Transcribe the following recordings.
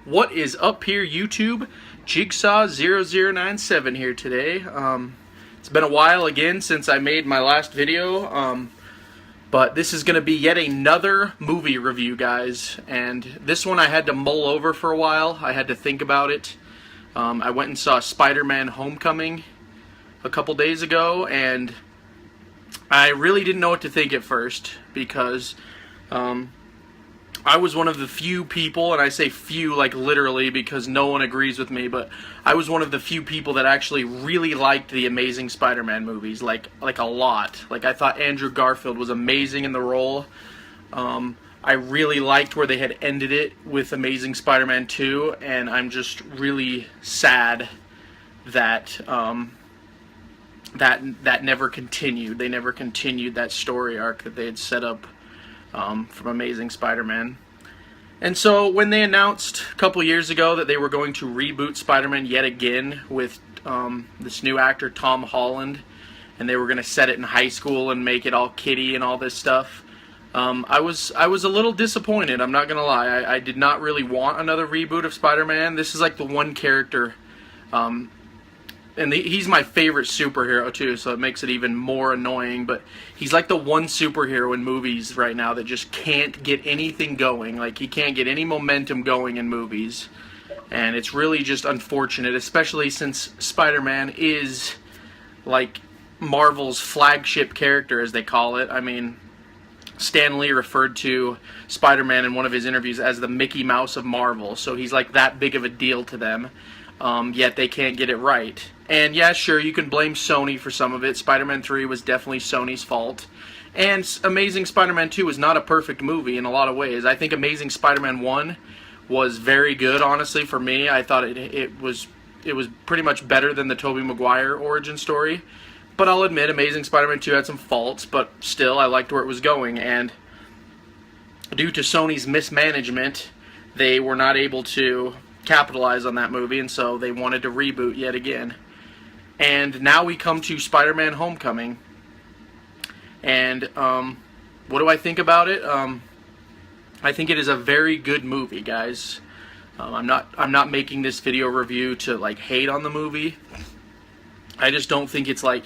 What is up here, YouTube? Jigsaw0097 here today. It's been a while again since I made my last video, but this is going to be yet another movie review, guys. And this one I had to mull over for a while. I had to think about it. I went and saw Spider-Man Homecoming a couple days ago, and I really didn't know what to think at first because I was one of the few people, and I say few like literally because no one agrees with me, but I was one of the few people that actually really liked the Amazing Spider-Man movies, like a lot. Like, I thought Andrew Garfield was amazing in the role. I really liked where they had ended it with Amazing Spider-Man 2, and I'm just really sad that that never continued. They never continued that story arc that they had set up from Amazing Spider-Man. And so when they announced a couple years ago that they were going to reboot Spider-Man yet again with this new actor Tom Holland, and they were going to set it in high school and make it all kiddie and all this stuff, I was a little disappointed. I'm not gonna lie. I did not really want another reboot of Spider-Man. This is like the one character, and he's my favorite superhero too, so it makes it even more annoying, but he's like the one superhero in movies right now that just can't get anything going. Like, he can't get any momentum going in movies, and it's really just unfortunate, especially since Spider-Man is like Marvel's flagship character, as they call it. I mean, Stan Lee referred to Spider-Man in one of his interviews as the Mickey Mouse of Marvel, so he's like that big of a deal to them. Yet they can't get it right. And yeah, sure, you can blame Sony for some of it. Spider-Man 3 was definitely Sony's fault. And Amazing Spider-Man 2 was not a perfect movie in a lot of ways. I think Amazing Spider-Man 1 was very good, honestly, for me. I thought it was pretty much better than the Tobey Maguire origin story. But I'll admit, Amazing Spider-Man 2 had some faults, but still, I liked where it was going. And due to Sony's mismanagement, they were not able to capitalize on that movie, and so they wanted to reboot yet again. And now we come to Spider-Man Homecoming, and what do I think about it? I think it is a very good movie, guys. I'm not making this video review to like hate on the movie. I just don't think it's like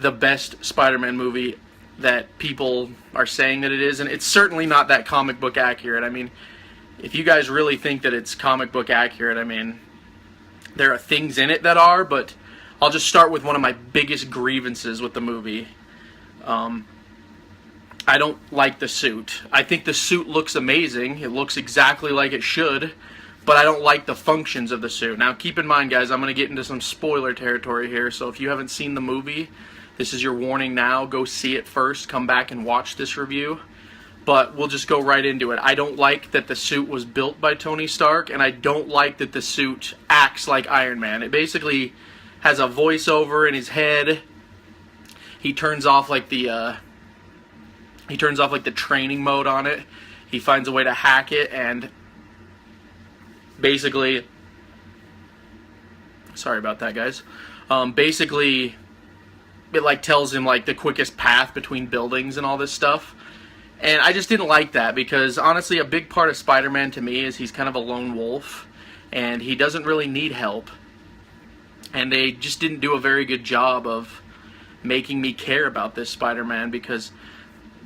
the best Spider-Man movie that people are saying that it is, and it's certainly not that comic book accurate. I mean, if you guys really think that it's comic book accurate, I mean, there are things in it that are, but I'll just start with one of my biggest grievances with the movie. I don't like the suit. I think the suit looks amazing. It looks exactly like it should, but I don't like the functions of the suit. Now, keep in mind, guys, I'm going to get into some spoiler territory here, so if you haven't seen the movie, this is your warning now. Go see it first. Come back and watch this review. But we'll just go right into it. I don't like that the suit was built by Tony Stark, and I don't like that the suit acts like Iron Man. It basically has a voiceover in his head. He turns off like the training mode on it. He finds a way to hack it, and basically, sorry about that, guys. Basically, it like tells him like the quickest path between buildings and all this stuff. And I just didn't like that because, honestly, a big part of Spider-Man to me is he's kind of a lone wolf, and he doesn't really need help. And they just didn't do a very good job of making me care about this Spider-Man, because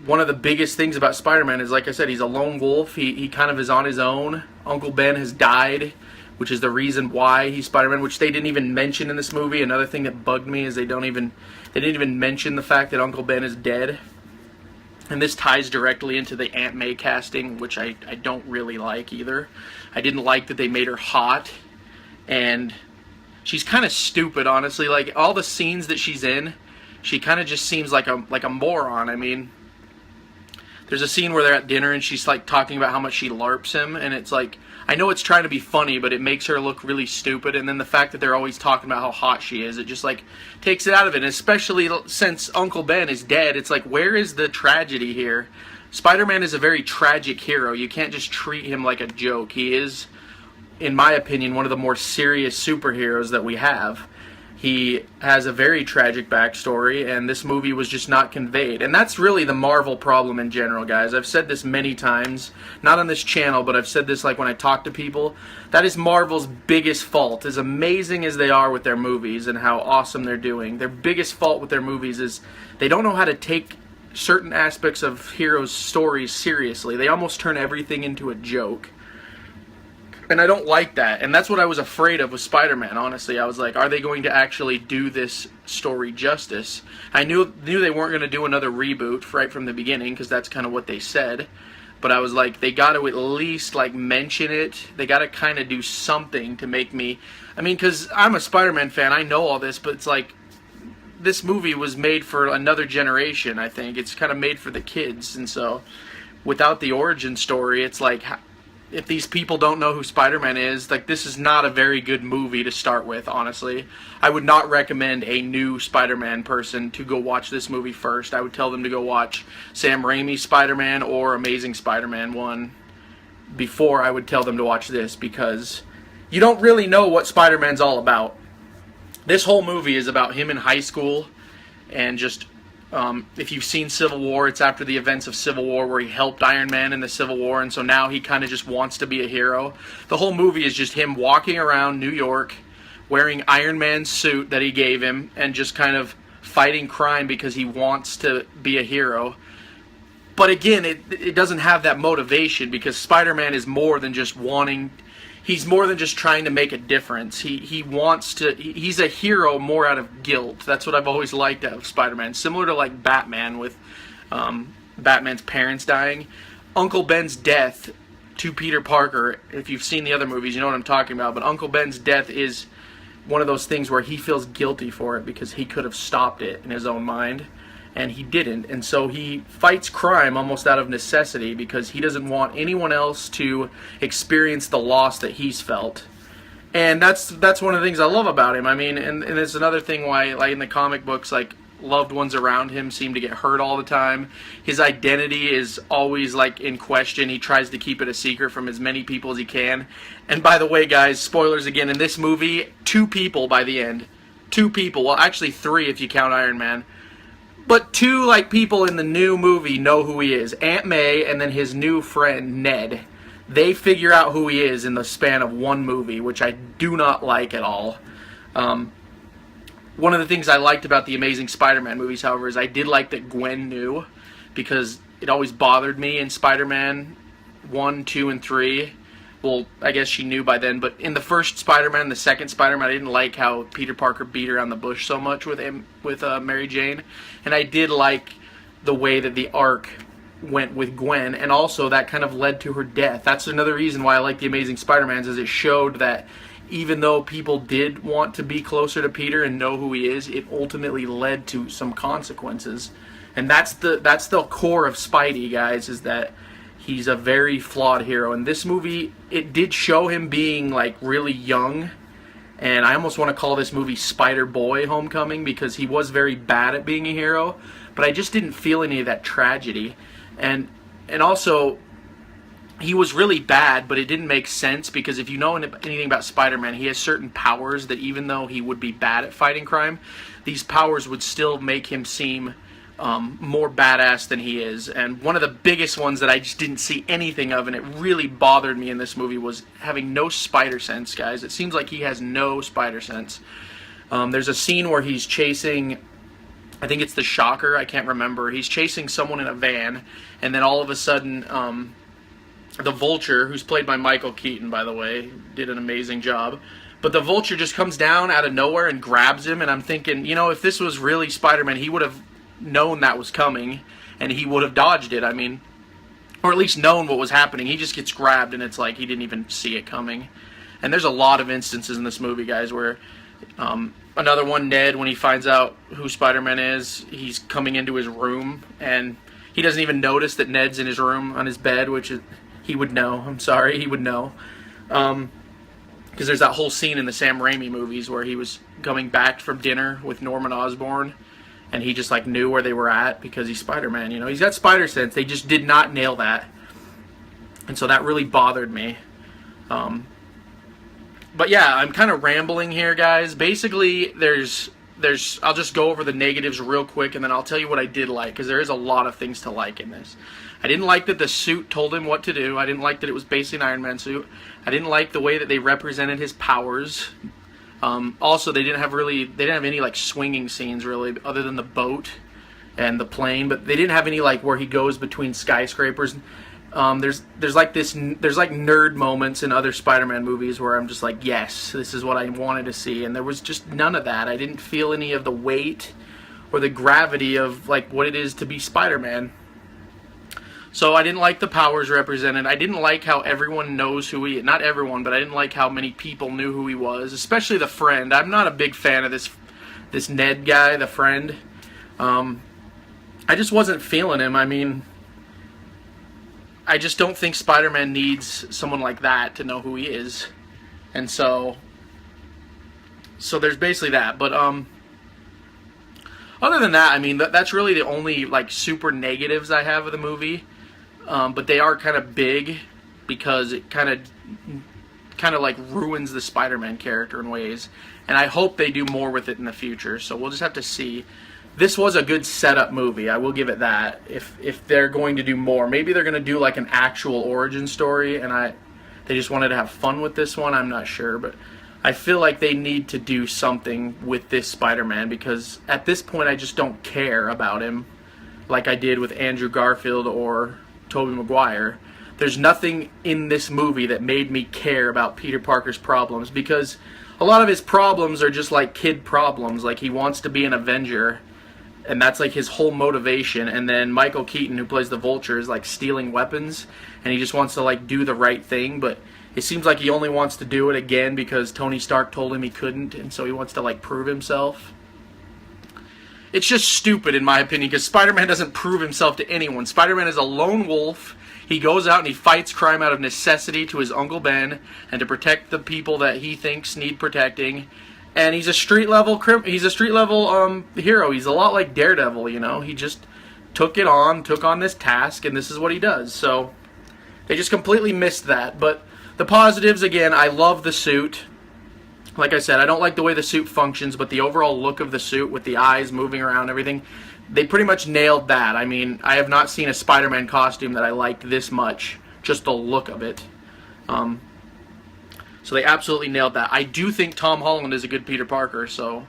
one of the biggest things about Spider-Man is, like I said, he's a lone wolf. He kind of is on his own. Uncle Ben has died, which is the reason why he's Spider-Man, which they didn't even mention in this movie. Another thing that bugged me is they didn't even mention the fact that Uncle Ben is dead. And this ties directly into the Aunt May casting, which I don't really like either. I didn't like that they made her hot, and she's kind of stupid, honestly. Like, all the scenes that she's in, she kind of just seems like a moron. I mean, there's a scene where they're at dinner and she's like talking about how much she LARPs him, and it's like, I know it's trying to be funny, but it makes her look really stupid. And then the fact that they're always talking about how hot she is, it just like takes it out of it. And especially since Uncle Ben is dead, it's like, where is the tragedy here? Spider-Man is a very tragic hero. You can't just treat him like a joke. He is, in my opinion, one of the more serious superheroes that we have. He has a very tragic backstory, and this movie was just not conveyed. And that's really the Marvel problem in general, guys. I've said this many times, not on this channel, but I've said this like when I talk to people. That is Marvel's biggest fault. As amazing as they are with their movies and how awesome they're doing, their biggest fault with their movies is they don't know how to take certain aspects of heroes' stories seriously. They almost turn everything into a joke. And I don't like that, and that's what I was afraid of with Spider-Man, honestly. I was like, are they going to actually do this story justice? I knew they weren't going to do another reboot right from the beginning, because that's kind of what they said. But I was like, they got to at least, like, mention it. They got to kind of do something to make me... I mean, because I'm a Spider-Man fan, I know all this, but it's like, this movie was made for another generation, I think. It's kind of made for the kids, and so, without the origin story, it's like... if these people don't know who Spider-Man is, like, this is not a very good movie to start with, honestly. I would not recommend a new Spider-Man person to go watch this movie first. I would tell them to go watch Sam Raimi's Spider-Man or Amazing Spider-Man 1 before I would tell them to watch this, because you don't really know what Spider-Man's all about. This whole movie is about him in high school, and just... if you've seen Civil War, it's after the events of Civil War where he helped Iron Man in the Civil War, and so now he kind of just wants to be a hero. The whole movie is just him walking around New York wearing Iron Man's suit that he gave him and just kind of fighting crime because he wants to be a hero. But again, it doesn't have that motivation, because Spider-Man is more than just wanting... he's more than just trying to make a difference. He wants to... he's a hero more out of guilt. That's what I've always liked out of Spider-Man. Similar to, like, Batman with Batman's parents dying. Uncle Ben's death to Peter Parker, if you've seen the other movies, you know what I'm talking about. But Uncle Ben's death is one of those things where he feels guilty for it because he could have stopped it in his own mind. And he didn't, and so he fights crime almost out of necessity because he doesn't want anyone else to experience the loss that he's felt. And that's one of the things I love about him. I mean, and it's another thing why, like, in the comic books, like, loved ones around him seem to get hurt all the time. His identity is always, like, in question. He tries to keep it a secret from as many people as he can. And by the way, guys, spoilers again, in this movie, 2 people by the end. 2 people, well, actually 3 if you count Iron Man. But 2, like, people in the new movie know who he is. Aunt May and then his new friend, Ned. They figure out who he is in the span of 1 movie, which I do not like at all. One of the things I liked about the Amazing Spider-Man movies, however, is I did like that Gwen knew, because it always bothered me in Spider-Man 1, 2, and 3. Well, I guess she knew by then, but in the first Spider-Man, the second Spider-Man, I didn't like how Peter Parker beat around the bush so much with Mary Jane, and I did like the way that the arc went with Gwen, and also that kind of led to her death. That's another reason why I like the Amazing Spider-Mans, is it showed that even though people did want to be closer to Peter and know who he is, it ultimately led to some consequences, and that's the core of Spidey, guys, is that he's a very flawed hero. And this movie, it did show him being, like, really young. And I almost want to call this movie Spider-Boy Homecoming, because he was very bad at being a hero. But I just didn't feel any of that tragedy. And also, he was really bad, but it didn't make sense, because if you know anything about Spider-Man, he has certain powers that even though he would be bad at fighting crime, these powers would still make him seem... more badass than he is. And one of the biggest ones that I just didn't see anything of, and it really bothered me in this movie, was having no SpiderSense, guys. It seems like he has no SpiderSense. There's a scene where he's chasing, I think it's the Shocker, I can't remember. He's chasing someone in a van, and then all of a sudden, the Vulture, who's played by Michael Keaton, by the way, did an amazing job. But the Vulture just comes down out of nowhere and grabs him, and I'm thinking, you know, if this was really Spider-Man, he would have known that was coming, and he would have dodged it, I mean, or at least known what was happening. He just gets grabbed, and it's like he didn't even see it coming. And there's a lot of instances in this movie, guys, where, another one, Ned, when he finds out who Spider-Man is, he's coming into his room, and he doesn't even notice that Ned's in his room, on his bed, which is, he would know, I'm sorry, he would know. Because there's that whole scene in the Sam Raimi movies where he was coming back from dinner with Norman Osborn, and he just, like, knew where they were at because he's Spider-Man, you know. He's got Spider-Sense. They just did not nail that. And so that really bothered me. But yeah, I'm kind of rambling here, guys. Basically, there's I'll just go over the negatives real quick, and then I'll tell you what I did like, because there is a lot of things to like in this. I didn't like that the suit told him what to do. I didn't like that it was basically an Iron Man suit. I didn't like the way that they represented his powers. Also, they didn't have any like swinging scenes really, other than the boat and the plane. But they didn't have any like where he goes between skyscrapers. There's like nerd moments in other Spider-Man movies where I'm just like, yes, this is what I wanted to see, and there was just none of that. I didn't feel any of the weight or the gravity of like what it is to be Spider-Man. So I didn't like the powers represented. I didn't like how everyone knows who he is. Not everyone, but I didn't like how many people knew who he was, especially the friend. I'm not a big fan of this Ned guy, the friend. I just wasn't feeling him. I mean, I just don't think Spider-Man needs someone like that to know who he is. And so there's basically that. But other than that, I mean, that's really the only like super negatives I have of the movie. But they are kind of big because it kind of like ruins the Spider-Man character in ways. And I hope they do more with it in the future. So we'll just have to see. This was a good setup movie, I will give it that. If they're going to do more, maybe they're going to do like an actual origin story, and they just wanted to have fun with this one. I'm not sure, but I feel like they need to do something with this Spider-Man, because at this point I just don't care about him like I did with Andrew Garfield or Tobey Maguire. There's nothing in this movie that made me care about Peter Parker's problems, because a lot of his problems are just like kid problems, like he wants to be an Avenger. And that's like his whole motivation. And then Michael Keaton, who plays the Vulture, is like stealing weapons, and he just wants to like do the right thing. But it seems like he only wants to do it again because Tony Stark told him he couldn't, and so he wants to like prove himself. It's just stupid in my opinion, because Spider-Man doesn't prove himself to anyone. Spider-Man is a lone wolf. He goes out and he fights crime out of necessity to his Uncle Ben and to protect the people that he thinks need protecting. And he's a street level hero. He's a lot like Daredevil, you know. He just took on this task, and this is what he does. So they just completely missed that. But the positives, again, I love the suit. Like I said, I don't like the way the suit functions, but the overall look of the suit with the eyes moving around, everything, they pretty much nailed that. I mean, I have not seen a Spider-Man costume that I liked this much, just the look of it. So they absolutely nailed that. I do think Tom Holland is a good Peter Parker, so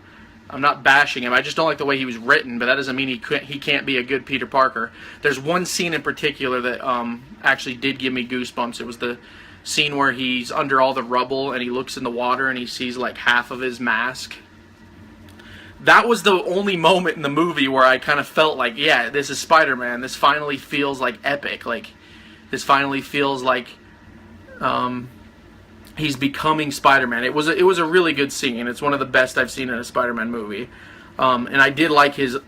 I'm not bashing him. I just don't like the way he was written, but that doesn't mean he can't be a good Peter Parker. There's one scene in particular that actually did give me goosebumps. It was the scene where he's under all the rubble and he looks in the water and he sees like half of his mask. That was the only moment in the movie where I kind of felt like, yeah, this is Spider-Man. This finally feels like epic. Like, this finally feels like he's becoming Spider-Man. It was a really good scene. It's one of the best I've seen in a Spider-Man movie. And I did like his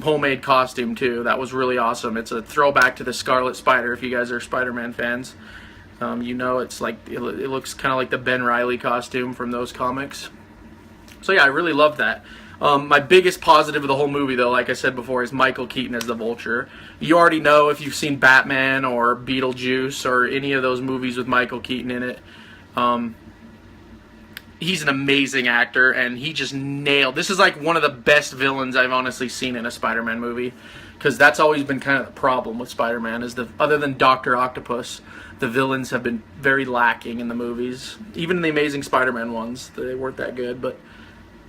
homemade costume too. That was really awesome. It's a throwback to the Scarlet Spider. If you guys are Spider-Man fans, you know it's like it looks kind of like the Ben Reilly costume from those comics. So yeah, I really loved that. My biggest positive of the whole movie, though, like I said before, is Michael Keaton as the Vulture. You already know if you've seen Batman or Beetlejuice or any of those movies with Michael Keaton in it. He's an amazing actor, and he just nailed. This is like one of the best villains I've honestly seen in a Spider-Man movie, because that's always been kind of the problem with Spider-Man, is other than Dr. Octopus, the villains have been very lacking in the movies. Even in the Amazing Spider-Man ones, they weren't that good. But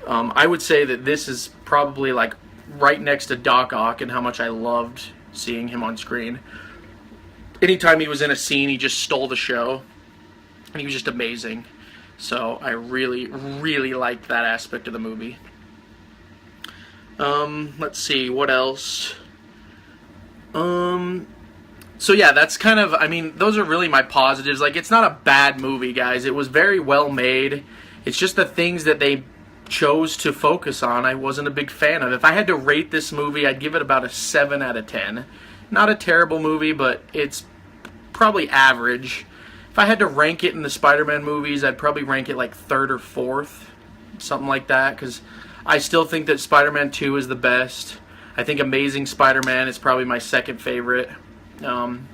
I would say that this is probably like right next to Doc Ock and how much I loved seeing him on screen. Anytime he was in a scene, he just stole the show. And he was just amazing. So I really, really liked that aspect of the movie. Let's see, what else? So yeah, that's kind of, I mean, those are really my positives. Like, it's not a bad movie, guys. It was very well made. It's just the things that they chose to focus on I wasn't a big fan of. If I had to rate this movie, I'd give it about a 7 out of 10. Not a terrible movie, but it's probably average. If I had to rank it in the Spider-Man movies, I'd probably rank it like 3rd or 4th, something like that, because I still think that Spider-Man 2 is the best. I think Amazing Spider-Man is probably my 2nd favorite. And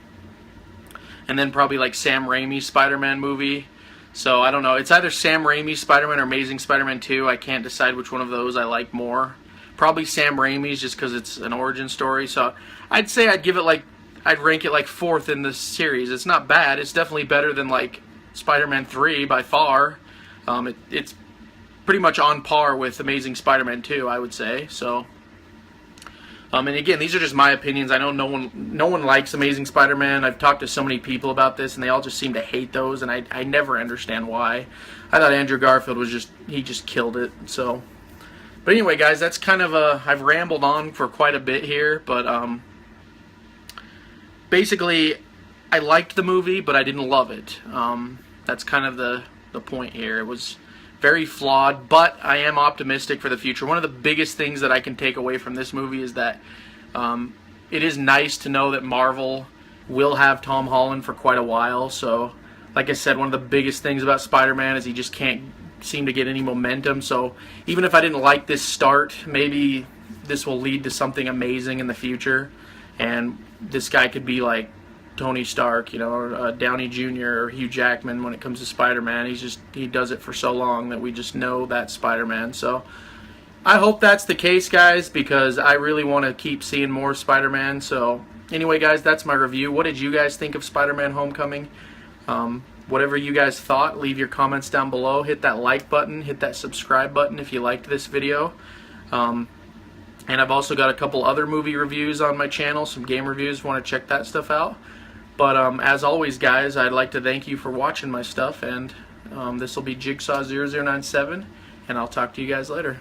then probably like Sam Raimi's Spider-Man movie. So I don't know. It's either Sam Raimi's Spider-Man or Amazing Spider-Man 2. I can't decide which one of those I like more. Probably Sam Raimi's just because it's an origin story. So I'd say I'd rank it like 4th in the series. It's not bad. It's definitely better than like Spider-Man 3 by far. It's pretty much on par with Amazing Spider-Man 2, I would say. So, and again, these are just my opinions. I know no one likes Amazing Spider-Man. I've talked to so many people about this, and they all just seem to hate those, and I never understand why. I thought Andrew Garfield he just killed it. So, but anyway, guys, that's kind of I've rambled on for quite a bit here, but basically, I liked the movie, but I didn't love it. That's kind of the point here. It was very flawed, but I am optimistic for the future. One of the biggest things that I can take away from this movie is that it is nice to know that Marvel will have Tom Holland for quite a while. So, like I said, one of the biggest things about Spider-Man is he just can't seem to get any momentum. So, even if I didn't like this start, maybe this will lead to something amazing in the future. And this guy could be like Tony Stark, or Downey Jr. or Hugh Jackman when it comes to Spider-Man. He does it for so long that we just know that's Spider-Man. So I hope that's the case, guys, because I really want to keep seeing more Spider-Man. So anyway, guys, that's my review. What did you guys think of Spider-Man Homecoming? Whatever you guys thought, leave your comments down below. Hit that like button, hit that subscribe button if you liked this video. And I've also got a couple other movie reviews on my channel, some game reviews, if you want to check that stuff out. But as always, guys, I'd like to thank you for watching my stuff, and this will be Jigsaw0097, and I'll talk to you guys later.